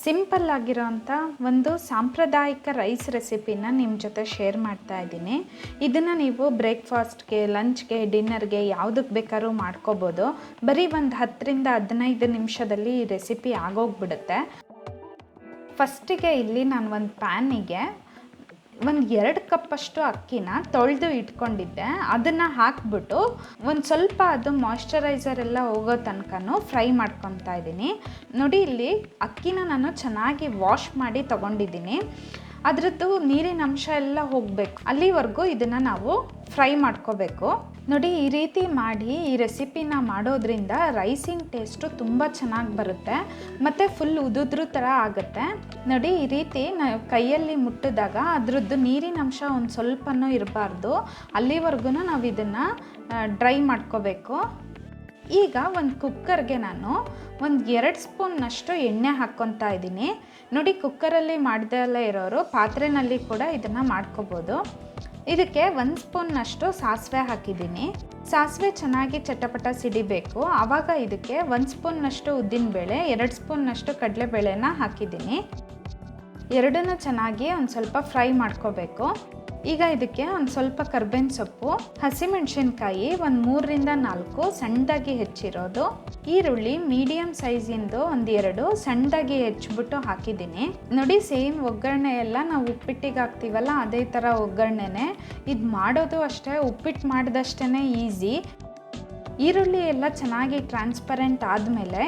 Simple ಆಗಿರೋಂಥ ಒಂದು ಸಾಂಪ್ರದಾಯಿಕ ರೈಸ್ ರೆಸಿಪಿನ ನಿಮ್ಮ ಜೊತೆ ಶೇರ್ ಮಾಡ್ತಾ ಇದ್ದೀನಿ. ಇದನ್ನು ನೀವು ಬ್ರೇಕ್ಫಾಸ್ಟ್ಗೆ, ಲಂಚ್ಗೆ, ಡಿನ್ನರ್ಗೆ ಯಾವುದಕ್ಕೆ ಬೇಕಾದ್ರೂ ಮಾಡ್ಕೋಬೋದು. ಬರೀ ಒಂದು 10ರಿಂದ 15 ನಿಮಿಷದಲ್ಲಿ ಈ ರೆಸಿಪಿ ಆಗೋಗ್ಬಿಡುತ್ತೆ. ಫಸ್ಟಿಗೆ ಇಲ್ಲಿ ನಾನು ಒಂದು ಪ್ಯಾನಿಗೆ ಒಂದು 2 ಕಪ್ಪಷ್ಟು ಅಕ್ಕಿನ ತೊಳೆದು ಇಟ್ಕೊಂಡಿದ್ದೆ. ಅದನ್ನು ಹಾಕ್ಬಿಟ್ಟು ಒಂದು ಸ್ವಲ್ಪ ಅದು ಮಾಯ್ಶ್ಚರೈಸರ್ ಎಲ್ಲ ಹೋಗೋ ತನಕನೂ ಫ್ರೈ ಮಾಡ್ಕೊತಾ ಇದ್ದೀನಿ. ನೋಡಿ, ಇಲ್ಲಿ ಅಕ್ಕಿನ ನಾನು ಚೆನ್ನಾಗಿ ವಾಶ್ ಮಾಡಿ ತೊಗೊಂಡಿದ್ದೀನಿ. ಅದರದ್ದು ನೀರಿನ ಅಂಶ ಎಲ್ಲ ಹೋಗಬೇಕು, ಅಲ್ಲಿವರೆಗೂ ಇದನ್ನು ನಾವು ಫ್ರೈ ಮಾಡ್ಕೋಬೇಕು. ನೋಡಿ, ಈ ರೀತಿ ಮಾಡಿ ಈ ರೆಸಿಪಿನ ಮಾಡೋದ್ರಿಂದ ರೈಸಿನ ಟೇಸ್ಟು ತುಂಬ ಚೆನ್ನಾಗಿ ಬರುತ್ತೆ ಮತ್ತು ಫುಲ್ ಉದುದ್ರು ಥರ ಆಗುತ್ತೆ. ನೋಡಿ, ಈ ರೀತಿ ನಾವು ಕೈಯಲ್ಲಿ ಮುಟ್ಟಿದಾಗ ಅದರದ್ದು ನೀರಿನ ಅಂಶ ಒಂದು ಸ್ವಲ್ಪನೂ ಇರಬಾರ್ದು, ಅಲ್ಲಿವರೆಗೂ ನಾವು ಇದನ್ನು ಡ್ರೈ ಮಾಡ್ಕೋಬೇಕು. ಈಗ ಒಂದು ಕುಕ್ಕರ್ಗೆ ನಾನು ಒಂದು 2 ಸ್ಪೂನ್ನಷ್ಟು ಎಣ್ಣೆ ಹಾಕ್ಕೊತಾ ಇದ್ದೀನಿ. ನೋಡಿ, ಕುಕ್ಕರಲ್ಲಿ ಮಾಡ್ದಲ್ಲೇ ಇರೋರು ಪಾತ್ರೆಯಲ್ಲಿ ಕೂಡ ಇದನ್ನು ಮಾಡ್ಕೋಬೋದು. ಇದಕ್ಕೆ 1 ಸ್ಪೂನ್ನಷ್ಟು ಸಾಸಿವೆ ಹಾಕಿದ್ದೀನಿ. ಸಾಸಿವೆ ಚೆನ್ನಾಗಿ ಚಟಪಟ ಸಿಡಿಬೇಕು. ಆವಾಗ ಇದಕ್ಕೆ 1 ಸ್ಪೂನ್ನಷ್ಟು ಉದ್ದಿನಬೇಳೆ, 2 ಸ್ಪೂನ್ನಷ್ಟು ಕಡಲೆಬೇಳೆನ ಹಾಕಿದ್ದೀನಿ. ಎರಡನ್ನೂ ಚೆನ್ನಾಗಿ ಒಂದು ಸ್ವಲ್ಪ ಫ್ರೈ ಮಾಡ್ಕೋಬೇಕು. ಈಗ ಇದಕ್ಕೆ ಒಂದು ಸ್ವಲ್ಪ ಕರ್ಬೇವಿನ ಸೊಪ್ಪು, ಹಸಿಮೆಣಸಿನ್ಕಾಯಿ ಒಂದು 3ರಿಂದ 4 ಸಣ್ಣದಾಗಿ ಹೆಚ್ಚಿರೋದು, ಈರುಳ್ಳಿ ಮೀಡಿಯಮ್ ಸೈಜಿಂದು ಒಂದು 2 ಸಣ್ಣದಾಗಿ ಹೆಚ್ಚಿಬಿಟ್ಟು ಹಾಕಿದ್ದೀನಿ. ನೋಡಿ, ಸೇಮ್ ಒಗ್ಗರಣೆ ಎಲ್ಲ ನಾವು ಉಪ್ಪಿಟ್ಟಿಗೆ ಹಾಕ್ತೀವಲ್ಲ ಅದೇ ಥರ ಒಗ್ಗರಣೆನೇ. ಇದು ಮಾಡೋದು ಅಷ್ಟೇ, ಉಪ್ಪಿಟ್ಟು ಮಾಡಿದಷ್ಟೇ ಈಸಿ. ಈರುಳ್ಳಿ ಎಲ್ಲ ಚೆನ್ನಾಗಿ ಟ್ರಾನ್ಸ್ಪರೆಂಟ್ ಆದಮೇಲೆ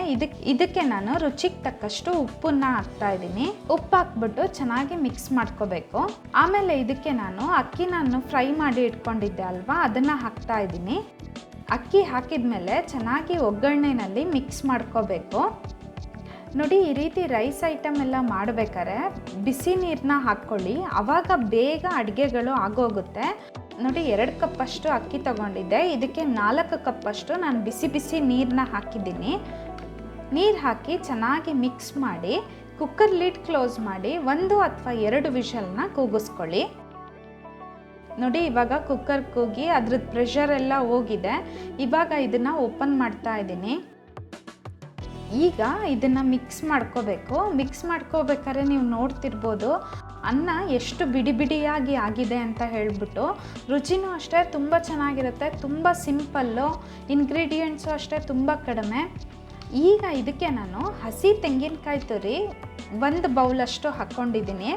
ಇದಕ್ಕೆ ನಾನು ರುಚಿಗೆ ತಕ್ಕಷ್ಟು ಉಪ್ಪನ್ನ ಹಾಕ್ತಾ ಇದ್ದೀನಿ. ಉಪ್ಪು ಹಾಕ್ಬಿಟ್ಟು ಚೆನ್ನಾಗಿ ಮಿಕ್ಸ್ ಮಾಡ್ಕೋಬೇಕು. ಆಮೇಲೆ ಇದಕ್ಕೆ ನಾನು ಅಕ್ಕಿನ ಫ್ರೈ ಮಾಡಿ ಇಟ್ಕೊಂಡಿದ್ದೆ ಅಲ್ವಾ, ಅದನ್ನು ಹಾಕ್ತಾ ಇದ್ದೀನಿ. ಅಕ್ಕಿ ಹಾಕಿದ್ಮೇಲೆ ಚೆನ್ನಾಗಿ ಒಗ್ಗರಣೆನಲ್ಲಿ ಮಿಕ್ಸ್ ಮಾಡ್ಕೋಬೇಕು. ನೋಡಿ, ಈ ರೀತಿ ರೈಸ್ ಐಟಮ್ ಎಲ್ಲ ಮಾಡಬೇಕಾದ್ರೆ ಬಿಸಿ ನೀರನ್ನ ಹಾಕ್ಕೊಳ್ಳಿ, ಆವಾಗ ಬೇಗ ಅಡುಗೆಗಳು ಆಗೋಗುತ್ತೆ. ನೋಡಿ, 2 ಕಪ್ಪಷ್ಟು ಅಕ್ಕಿ ತೊಗೊಂಡಿದ್ದೆ, ಇದಕ್ಕೆ 4 ಕಪ್ಪಷ್ಟು ನಾನು ಬಿಸಿ ನೀರನ್ನ ಹಾಕಿದ್ದೀನಿ. ನೀರು ಹಾಕಿ ಚೆನ್ನಾಗಿ ಮಿಕ್ಸ್ ಮಾಡಿ ಕುಕ್ಕರ್ ಲಿಡ್ ಕ್ಲೋಸ್ ಮಾಡಿ 1 ಅಥವಾ 2 ವಿಷಲ್ನ ಕೂಗಿಸ್ಕೊಳ್ಳಿ. ನೋಡಿ, ಇವಾಗ ಕುಕ್ಕರ್ ಕೂಗಿ ಅದ್ರದ್ದು ಪ್ರೆಷರ್ ಎಲ್ಲ ಹೋಗಿದೆ. ಇವಾಗ ಇದನ್ನು ಓಪನ್ ಮಾಡ್ತಾ ಇದ್ದೀನಿ. ಈಗ ಇದನ್ನು ಮಿಕ್ಸ್ ಮಾಡ್ಕೋಬೇಕು. ಮಿಕ್ಸ್ ಮಾಡ್ಕೋಬೇಕಾದ್ರೆ ನೀವು ನೋಡ್ತಿರ್ಬೋದು ಅನ್ನ ಎಷ್ಟು ಬಿಡಿ ಬಿಡಿಯಾಗಿ ಆಗಿದೆ ಅಂತ ಹೇಳಿಬಿಟ್ಟು. ರುಚಿನೂ ಅಷ್ಟೇ ತುಂಬ ಚೆನ್ನಾಗಿರುತ್ತೆ, ತುಂಬ ಸಿಂಪಲ್ಲು, ಇಂಗ್ರೀಡಿಯೆಂಟ್ಸು ಅಷ್ಟೇ ತುಂಬ ಕಡಿಮೆ. ಈಗ ಇದಕ್ಕೆ ನಾನು ಹಸಿ ತೆಂಗಿನಕಾಯಿ ತುರಿ 1 ಬೌಲಷ್ಟು ಹಾಕ್ಕೊಂಡಿದ್ದೀನಿ.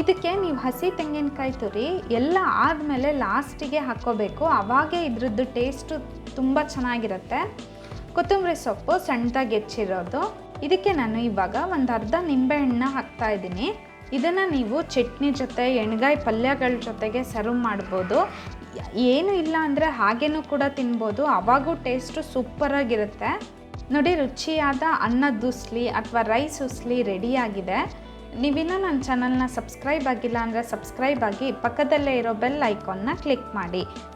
ಇದಕ್ಕೆ ನೀವು ಹಸಿ ತೆಂಗಿನಕಾಯಿ ತುರಿ ಎಲ್ಲ ಆದಮೇಲೆ ಲಾಸ್ಟಿಗೆ ಹಾಕ್ಕೋಬೇಕು, ಆವಾಗೇ ಇದ್ರದ್ದು ಟೇಸ್ಟು ತುಂಬ ಚೆನ್ನಾಗಿರುತ್ತೆ. ಕೊತ್ತಂಬರಿ ಸೊಪ್ಪು ಸಣ್ಣದಾಗಿ ಹೆಚ್ಚಿರೋದು. ಇದಕ್ಕೆ ನಾನು ಇವಾಗ ಒಂದು ಅರ್ಧ ನಿಂಬೆಹಣ್ಣು ಹಾಕ್ತಾ ಇದ್ದೀನಿ. ಇದನ್ನು ನೀವು ಚಟ್ನಿ ಜೊತೆ, ಎಣ್ಗಾಯಿ ಪಲ್ಯಗಳ ಜೊತೆಗೆ ಸರ್ವ್ ಮಾಡ್ಬೋದು. ಏನು ಇಲ್ಲ ಅಂದರೆ ಹಾಗೇನೂ ಕೂಡ ತಿನ್ಬೋದು, ಆವಾಗೂ ಟೇಸ್ಟು ಸೂಪರಾಗಿರುತ್ತೆ. ನೋಡಿ, ರುಚಿಯಾದ ಅನ್ನದ ಉಸ್ಲಿ ಅಥವಾ ರೈಸ್ ಉಸ್ಲಿ ರೆಡಿಯಾಗಿದೆ. ನೀವಿನ್ನೂ ನನ್ನ ಚಾನಲ್ನ ಸಬ್ಸ್ಕ್ರೈಬ್ ಆಗಿಲ್ಲ ಅಂದರೆ ಸಬ್ಸ್ಕ್ರೈಬ್ ಆಗಿ, ಪಕ್ಕದಲ್ಲೇ ಇರೋ ಬೆಲ್ ಐಕಾನ್ನ ಕ್ಲಿಕ್ ಮಾಡಿ.